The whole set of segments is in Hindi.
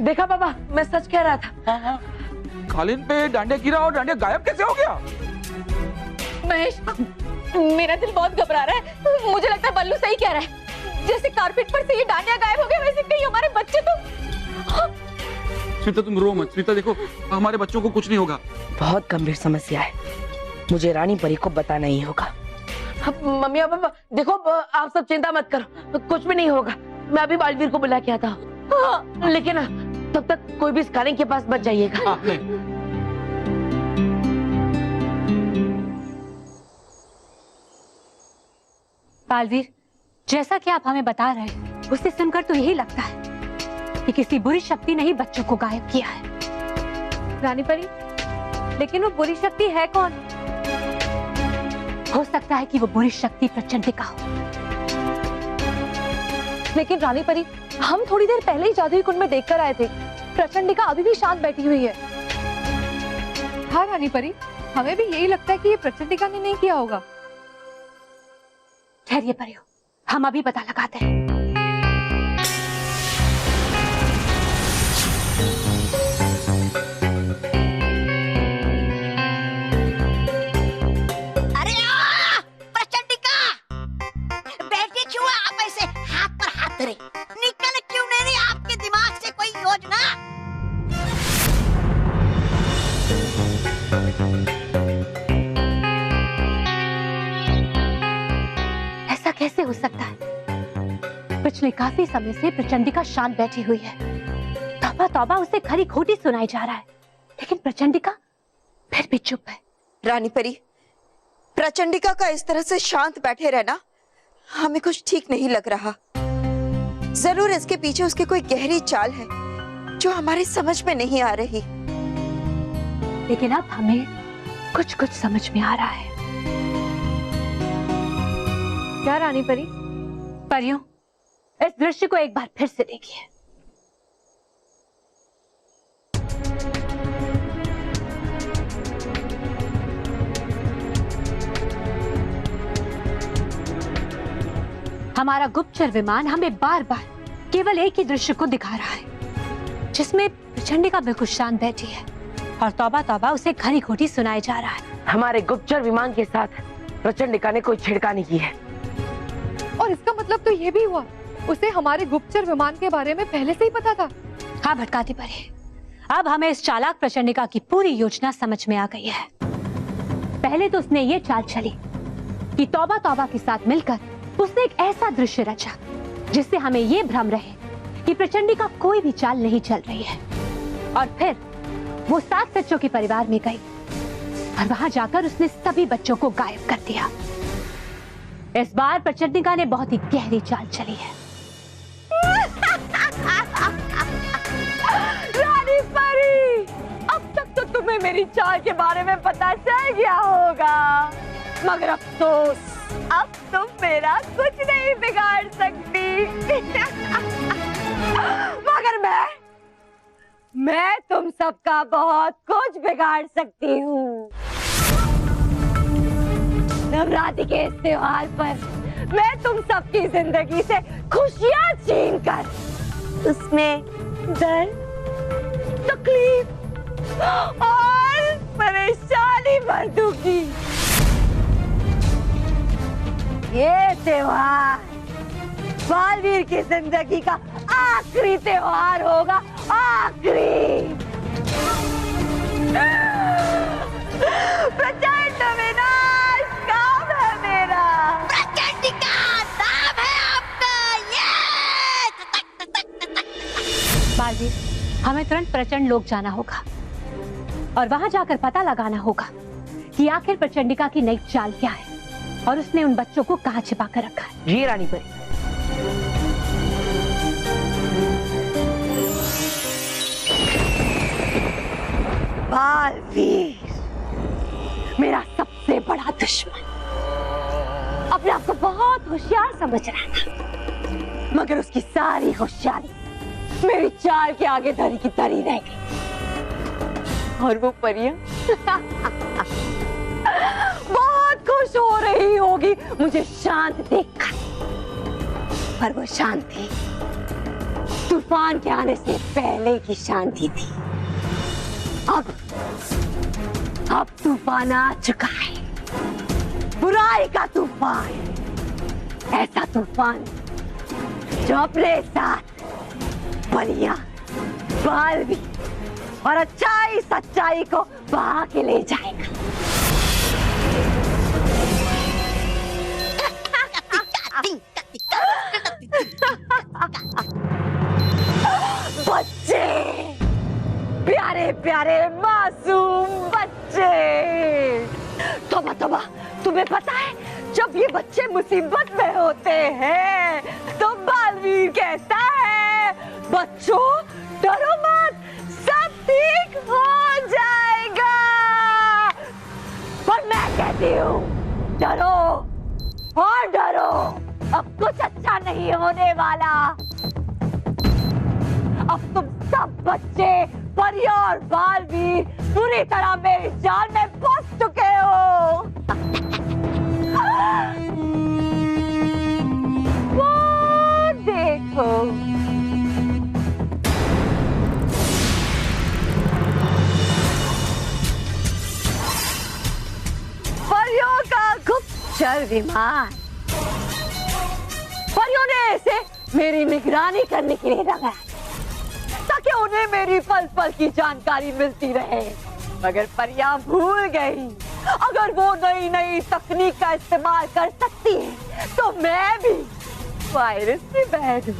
देखा पापा, मैं सच कह रहा था। हाँ हाँ, कालीन पे डांडिया गिरा और डांडिया गायब कैसे हो गया? महेश, मेरा दिल बहुत घबरा रहा है। मुझे लगता है बल्लू सही कह रहा है। जैसे कारपेट पर से ये डांडिया गायब हो गया, वैसे कहीं हमारे बच्चे तो। स्मिता तुम रो मत। स्मिता देखो, हमारे बच्चों को कुछ नहीं होगा। बहुत गंभीर समस्या है, मुझे रानी परी को बताना ही होगा। मम्मी और पापा देखो, आप सब चिंता मत करो, कुछ भी नहीं होगा। मैं अभी बालवीर को बुला के आता हूँ, लेकिन तब तक कोई भी इस कालीन के पास मत जाइएगा। बालवीर, जैसा कि आप हमें बता रहे हैं, उससे सुनकर तो यही लगता है कि किसी बुरी शक्ति ने ही बच्चों को गायब किया है। रानी परी, लेकिन वो बुरी शक्ति है कौन? हो सकता है कि वो बुरी शक्ति प्रचंडिका हो। लेकिन रानी परी, हम थोड़ी देर पहले ही जादुई कुंड में देखकर आए थे। प्रचंडिका अभी भी शांत बैठी हुई है। हाँ रानी परी, हमें भी यही लगता है कि ये प्रचंडिका ने नहीं किया होगा। ठहरिए परियो, हम अभी पता लगाते हैं। निकल क्यों नहीं रही आपके दिमाग से कोई योजना? ऐसा कैसे हो सकता है? पिछले काफी समय से प्रचंडिका शांत बैठी हुई है। तौबा तौबा, उसे खरी खोटी सुनाई जा रहा है, लेकिन प्रचंडिका फिर भी चुप है। रानी परी, प्रचंडिका का इस तरह से शांत बैठे रहना हमें कुछ ठीक नहीं लग रहा। जरूर इसके पीछे उसकी कोई गहरी चाल है जो हमारी समझ में नहीं आ रही। लेकिन अब हमें कुछ कुछ समझ में आ रहा है। क्या रानी परी? परियों, इस दृश्य को एक बार फिर से देखिए। हमारा गुप्तचर विमान हमें बार बार केवल एक ही दृश्य को दिखा रहा है, जिसमें प्रचंडिका बिल्कुल शांत बैठी है और तौबा तौबा उसे खरी खोटी सुनाई जा रहा है। हमारे गुप्तचर विमान के साथ प्रचंडिका ने कोई छेड़खानी की है। और इसका मतलब तो ये भी हुआ, उसे हमारे गुप्तचर विमान के बारे में पहले से ही पता था। हाँ भटकाती परी, अब हमें इस चालाक प्रचंडिका की पूरी योजना समझ में आ गई है। पहले तो उसने ये चाल चली कि तौबा तौबा के साथ मिलकर उसने एक ऐसा दृश्य रचा जिससे हमें ये भ्रम रहे कि प्रचंडिका कोई भी चाल नहीं चल रही है। और फिर वो 7 बच्चों के परिवार में गई और वहां जाकर उसने सभी बच्चों को गायब कर दिया। इस बार प्रचंडिका ने बहुत ही गहरी चाल चली है। रानी परी, अब तक तो तुम्हें मेरी चाल के बारे में पता चल गया होगा, मगर अफसोस, अब तुम मेरा कुछ नहीं बिगाड़ सकती। मगर मैं तुम सबका बहुत कुछ बिगाड़ सकती हूँ। नवरात्रि के इस त्योहार पर मैं तुम सबकी जिंदगी से खुशियाँ छीन कर उसमें दर्द, तकलीफ और परेशानी भर दूंगी। ये त्योहार बालवीर की जिंदगी का आखिरी त्योहार होगा, आखिरी। प्रचंड विनाश काम है मेरा। प्रचंडिका नाम है आपका। बालवीर, हमें तुरंत प्रचंड लोक जाना होगा और वहां जाकर पता लगाना होगा कि आखिर प्रचंडिका की नई चाल क्या है और उसने उन बच्चों को कहां छिपा कर रखा है। जी रानी परी। बालवीर, मेरा सबसे बड़ा दुश्मन, अपने आप को बहुत होशियार समझ रहा था, मगर उसकी सारी होशियारी मेरी चाल के आगे धरी की धरी रह गई। और वो परियां बहुत खुश हो रही होगी मुझे शांत देखकर, पर वो शांति तूफान तूफान के आने से पहले की शांति थी। अब तूफान आ चुका है, बुराई का तूफान। ऐसा तूफान जो अपने साथ बलिया, बालवी और अच्छाई सच्चाई को बहा के ले जाएगा। बच्चे, प्यारे प्यारे मासूम बच्चे। तोबा तोबा, तुम्हें पता है जब ये बच्चे मुसीबत में होते हैं तो बालवीर कहता है, बच्चों डरो मत, सब ठीक हो जाएगा। पर मैं कहती हूँ डरो और डरो, अब कुछ अच्छा नहीं होने वाला। अब तुम सब बच्चे, परिया और बालवीर पूरी तरह मेरी जाल में फंस चुके हो। वो देखो, परियों का गुप्तचर विमान। परियों ने इसे मेरी निगरानी करने के लिए लगाया ताकि उन्हें मेरी पल पल की जानकारी मिलती रहे। मगर परियां भूल गई, अगर वो नई नई तकनीक का इस्तेमाल कर सकती है तो मैं भी वायरस में बैठ हूं।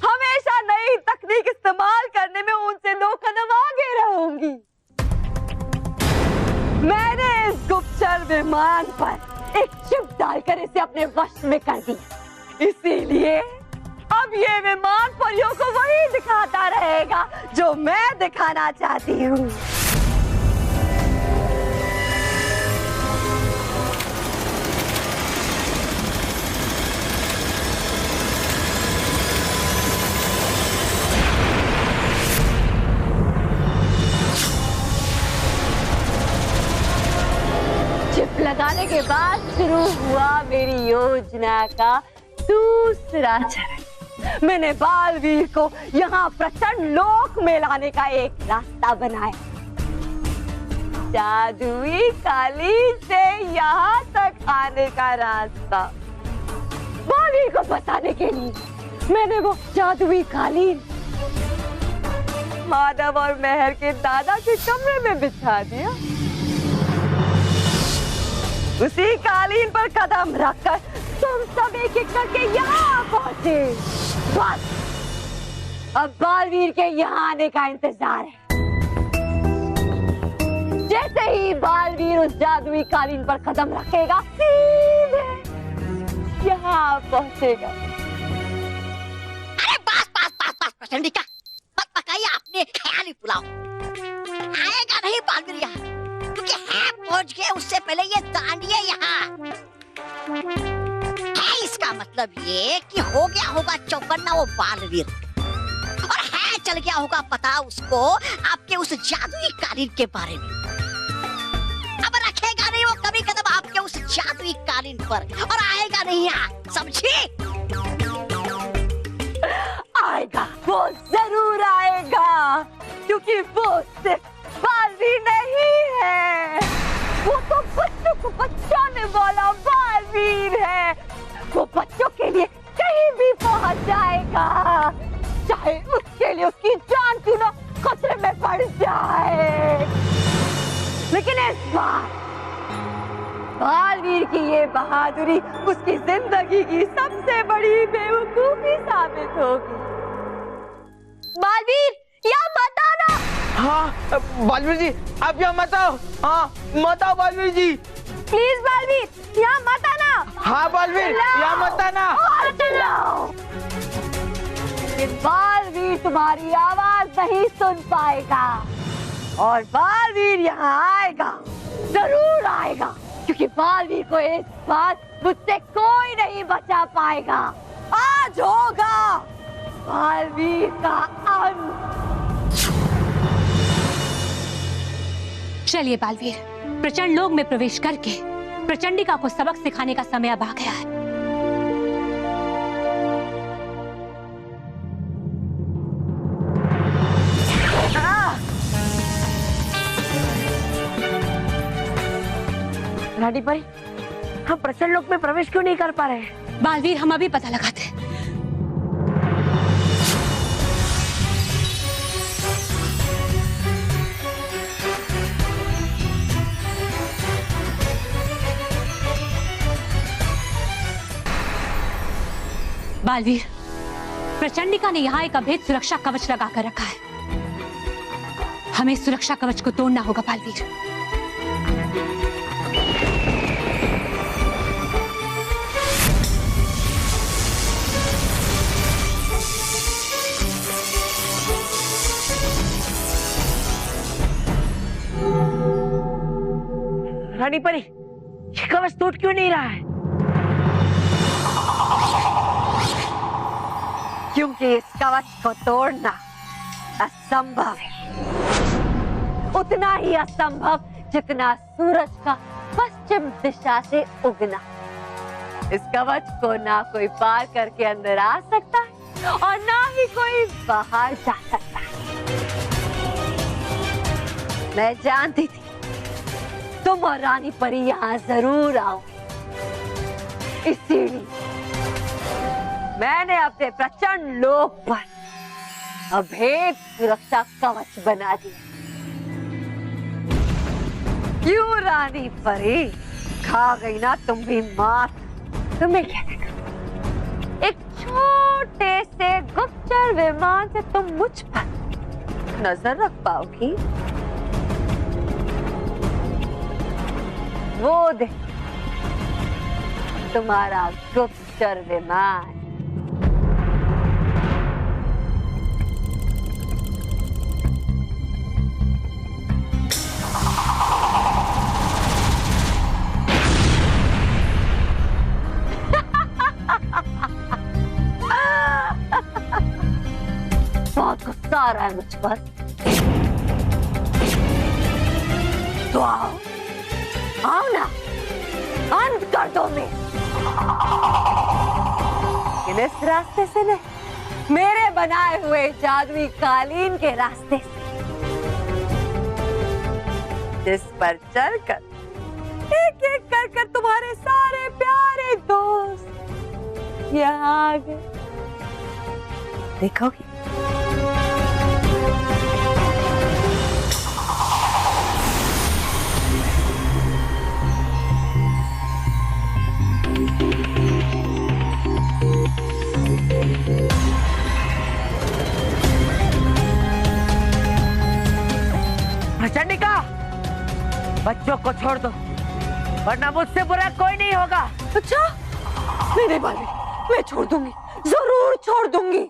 हमेशा नई तकनीक इस्तेमाल करने में उनसे 2 कदम आगे रहूंगी। मैंने इस गुप्तचर विमान पर एक चिप डालकर इसे अपने वश में कर दिया, इसीलिए अब ये विमान परियों को वही दिखाता रहेगा जो मैं दिखाना चाहती हूँ। चिप लगाने के बाद शुरू हुआ मेरी योजना का दूसरा चरण। मैंने बालवीर को यहाँ प्रचंड लोक में लाने का एक रास्ता बनाया। जादुई कालीन से यहाँ तक आने का रास्ता। बालवीर को बताने के लिए मैंने वो जादुई कालीन माधव और मेहर के दादा के कमरे में बिछा दिया। उसी कालीन पर कदम रखकर तुम सब एक एक करके यहाँ पहुंचे। बस अब बालवीर के यहाँ आने का इंतजार है। जैसे ही बालवीर उस जादुई कालीन पर कदम रखेगा सीधे यहाँ पहुंचेगा। अरे बस प्रचंडिका, मत पकाइए अपने ख्याली पुलाव। आएगा नहीं बालवीर यहाँ, क्योंकि है पहुंच गए उससे पहले ये दांडिया यहाँ है। इसका मतलब ये कि हो गया होगा चौकन्ना वो बालवीर, और है चल गया होगा पता उसको आपके उस जादुई कालीन के बारे में। अब रखेगा नहीं वो कभी कदम आपके उस जादुई कालीन पर, और आएगा नहीं यहाँ, समझी? आएगा, वो जरूर आएगा, क्योंकि वो सिर्फ बालवीर नहीं है, वो तो बच्चों को बचाने वाला बालवीर है। वो बच्चों के लिए कहीं भी पहुंच जाएगा, चाहे उसके लिए उसकी जान क्यों ना खतरे में पड़ जाए। लेकिन इस बार बालवीर की ये बहादुरी उसकी जिंदगी की सबसे बड़ी बेवकूफी साबित होगी। बालवीर, या मत आना। हाँ बालवीर जी, आप यहाँ मत आओ। हाँ मत आओ बालवीर जी, प्लीज बालवीर, यहाँ मत आना। हाँ बालवीर, यहाँ मत आना। ये बालवीर तुम्हारी आवाज नहीं सुन पाएगा, और बालवीर यहाँ आएगा, जरूर आएगा, क्योंकि बालवीर को इस बार मुझसे कोई नहीं बचा पाएगा। आज होगा बालवीर का अंत। चलिए बालवीर, प्रचंड लोक में प्रवेश करके प्रचंडिका को सबक सिखाने का समय अब आ गया है। रानी परी, हम प्रचंड लोक में प्रवेश क्यों नहीं कर पा रहे हैं? बालवीर, हम अभी पता लगाते हैं। बालवीर, प्रचंडिका ने यहाँ एक अभेद सुरक्षा कवच लगा कर रखा है। हमें इस सुरक्षा कवच को तोड़ना होगा बालवीर। रानी परी, ये कवच टूट क्यों नहीं रहा है? क्योंकि इस कवच को तोड़ना असंभव है, उतना ही असंभव जितना सूरज का पश्चिम दिशा से उगना। इस कवच को ना कोई पार करके अंदर आ सकता है और ना ही कोई बाहर जा सकता है। मैं जानती थी तुम और रानी परी यहाँ जरूर आओ, इसीलिए मैंने अपने प्रचंड लोक पर अभेद सुरक्षा कवच बना दिया। क्यों रानी परी, खा गई ना तुम भी मात? तुम्हें क्या लगा एक छोटे से गुप्तचर विमान से तुम मुझ पर नजर रख पाओगी? वो दे तुम्हारा गुप्तचर विमान। बहुत गुस्सा आ रहा है मुझ पर, तो आओ आओ ना, अंत कर दो मैं। लेकिन इस रास्ते से नहीं, मेरे बनाए हुए जादुई कालीन के रास्ते से, जिस पर चलकर एक एक कर तुम्हारे सारे प्यारे दोस्त यहाँ आ गए। देखोगे? प्रचंडिका, बच्चों को छोड़ दो, वरना मुझसे बुरा कोई नहीं होगा। अच्छा? नहीं बाली, मैं छोड़ दूंगी, जरूर छोड़ दूंगी,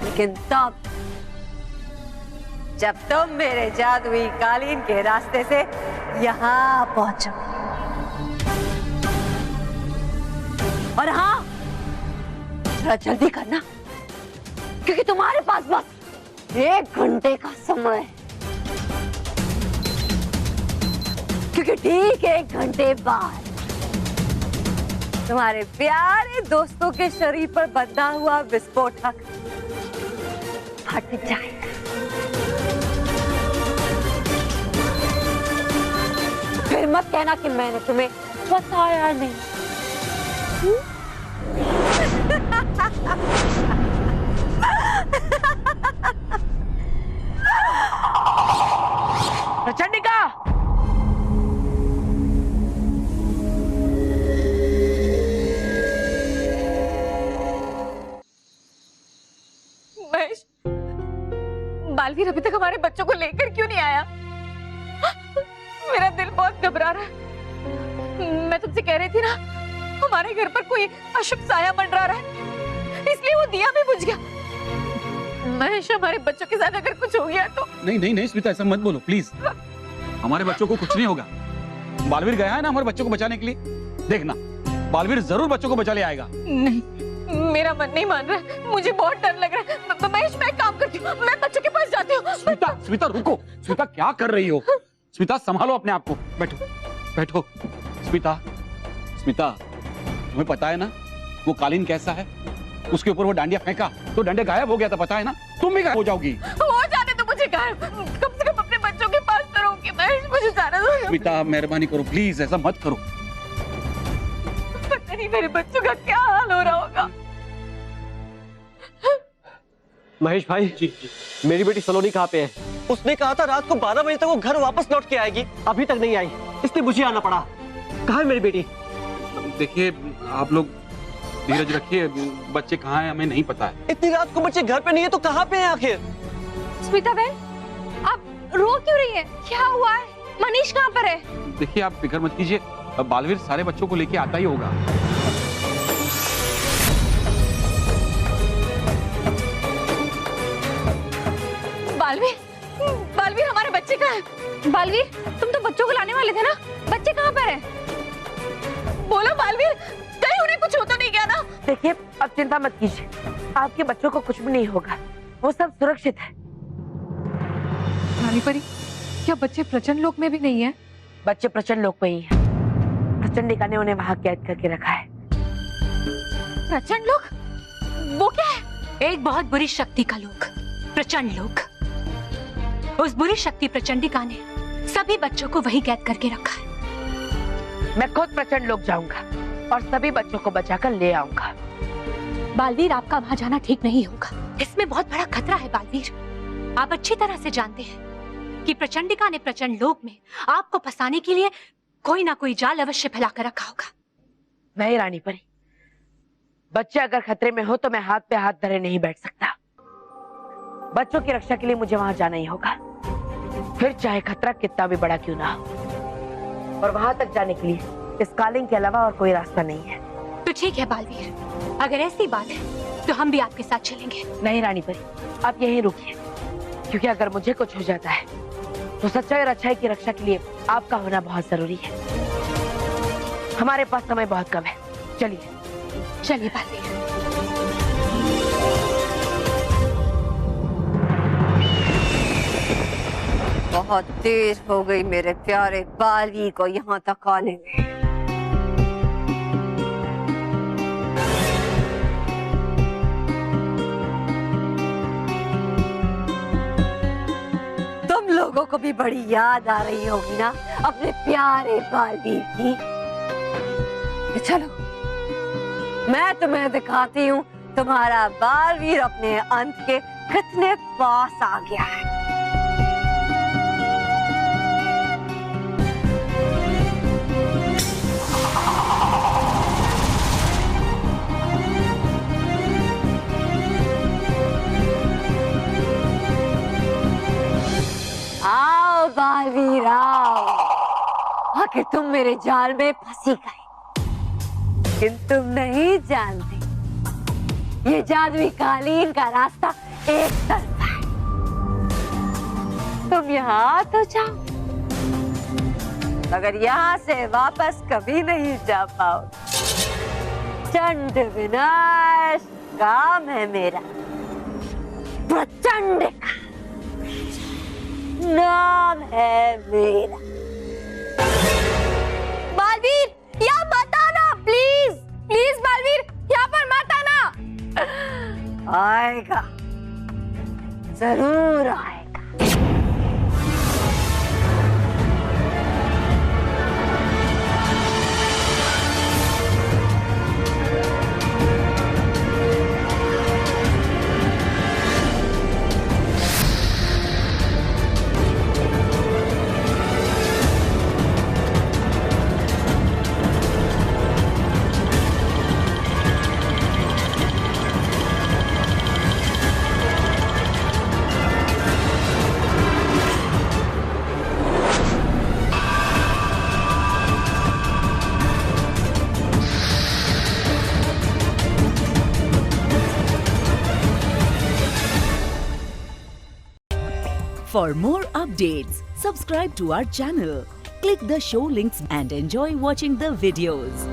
लेकिन तब जब तुम मेरे जादुई कालीन के रास्ते से यहाँ पहुंचो। और हाँ, थोड़ा जल्दी करना, क्योंकि तुम्हारे पास बस 1 घंटे का समय है। क्योंकि ठीक 1 घंटे बाद तुम्हारे प्यारे दोस्तों के शरीर पर बंधा हुआ विस्फोटक फट जाएगा। फिर मत कहना कि मैंने तुम्हें बताया नहीं। प्रचंडिका, महेश, बालवीर अभी तक हमारे बच्चों को लेकर क्यों नहीं आया? मेरा दिल बहुत घबरा रहा है। मैं तुमसे कह रही थी ना, हमारे घर पर कोई अशुभ साया मंडरा रहा है, इसलिए वो दिया भी बुझ गया। महेश, हमारे बच्चों के साथ अगर कुछ हो गया तो? नहीं स्मिता, ऐसा मत बोलो प्लीज। हमारे बच्चों को कुछ नहीं होगा। बालवीर गया है ना हमारे बच्चों को बचाने के लिए। देखना, बालवीर जरूर बच्चों को बचा ले आएगा। नहीं, मेरा मन नहीं मान रहा, मुझे बहुत डर लग रहा है। महेश, मैं काम करती हूँ, मैं बच्चों के पास जाती हूँ। स्मिता रुको। स्मिता, क्या कर रही हो? स्मिता, संभालो अपने आप को। बैठो। स्मिता, तुम्हें पता है ना वो कालीन कैसा है? उसके ऊपर वो डांडिया फेंका तो डांडिया गायब हो गया था, पता है ना? तुम भी गायब हो जाओगी। हो जाने तो मुझे गायब, कम से कम अपने बच्चों के पास तो रहूंगी। महेश, मुझे जाने दो। स्मिता मेहरबानी करो प्लीज, ऐसा मत करो। पता नहीं मेरे बच्चों का क्या हाल हो रहा होगा। महेश भाई जी मेरी बेटी सलोनी कहाँ पे है? उसने कहा था रात को 12 बजे तक वो घर वापस लौट के आएगी, अभी तक नहीं आई, इसलिए मुझे आना पड़ा। कहाँ है मेरी बेटी? देखिए आप लोग धीरज रखिए, बच्चे कहाँ हैं हमें नहीं पता है। इतनी रात को बच्चे घर पे नहीं है तो कहाँ पे हैं आखिर? स्मिता बहन आप रो क्यों रही है? क्या हुआ है? मनीष कहाँ पर है? देखिए आप फिक्र मत कीजिए, बालवीर सारे बच्चों को लेके आता ही होगा। बालवीर, बालवीर हमारे बच्चे कहाँ हैं? बालवीर तुम तो बच्चों को लाने वाले थे ना, बच्चे कहाँ पर हैं? बोलो बालवीर, कहीं उन्हें कुछ हो तो नहीं गया ना? देखिए अब चिंता मत कीजिए, आपके बच्चों को कुछ भी नहीं होगा, वो सब सुरक्षित है। रानी परी, क्या बच्चे प्रचंड लोक में भी नहीं है? बच्चे प्रचंड लोक में ही हैं। प्रचंडिका ने उन्हें वहां कैद करके रखा है। प्रचंड लोक? वो क्या है? एक बहुत बुरी शक्ति का लोक, प्रचंड लोक। उस बुरी शक्ति प्रचंडिका ने सभी बच्चों को वही कैद करके रखा है। मैं खुद प्रचंड लोक जाऊंगा और सभी बच्चों को बचाकर ले आऊंगा। बालवीर आपका वहां जाना ठीक नहीं होगा, इसमें बहुत बड़ा खतरा है बालवीर। आप अच्छी तरह से जानते हैं कि प्रचंडिका ने प्रचंड लोक में आपको फंसाने के लिए कोई ना कोई जाल अवश्य फैलाकर रखा होगा। नहीं रानी परी, बच्चे अगर खतरे में हो तो मैं हाथ पे हाथ धरे नहीं बैठ सकता। बच्चों की रक्षा के लिए मुझे वहां जाना ही होगा, फिर चाहे खतरा कितना भी बड़ा क्यों ना हो। और वहां तक जाने के लिए इस कालिंग के अलावा और कोई रास्ता नहीं है। तो ठीक है बालवीर, अगर ऐसी बात है तो हम भी आपके साथ चलेंगे। नहीं रानी परी, आप यहीं रुकिए, क्योंकि अगर मुझे कुछ हो जाता है तो सच्चाई और अच्छाई की रक्षा के लिए आपका होना बहुत जरूरी है। हमारे पास समय बहुत कम है, चलिए चलिए बालवीर। बहुत देर हो गई मेरे प्यारे बालवीर को यहाँ तक आने में। तुम लोगों को भी बड़ी याद आ रही होगी ना अपने प्यारे बालवीर की। चलो मैं तुम्हें दिखाती हूँ तुम्हारा बालवीर अपने अंत के कितने पास आ गया है। आओ बालवीर आओ, आखिर तुम मेरे जाल में फंसी गई, लेकिन तुम नहीं जानती ये जादुई कालीन का रास्ता एक तरफा है। तुम यहाँ तो जाओ, मगर यहाँ से वापस कभी नहीं जा पाओ। चंड विनाश काम है मेरा, प्रचंडिका नाम है मेरा। बालवीर यहाँ मत आना, प्लीज प्लीज बालवीर यहाँ पर मत आना। आएगा, जरूर आएगा। For more updates, subscribe to our channel, click the show links and enjoy watching the videos.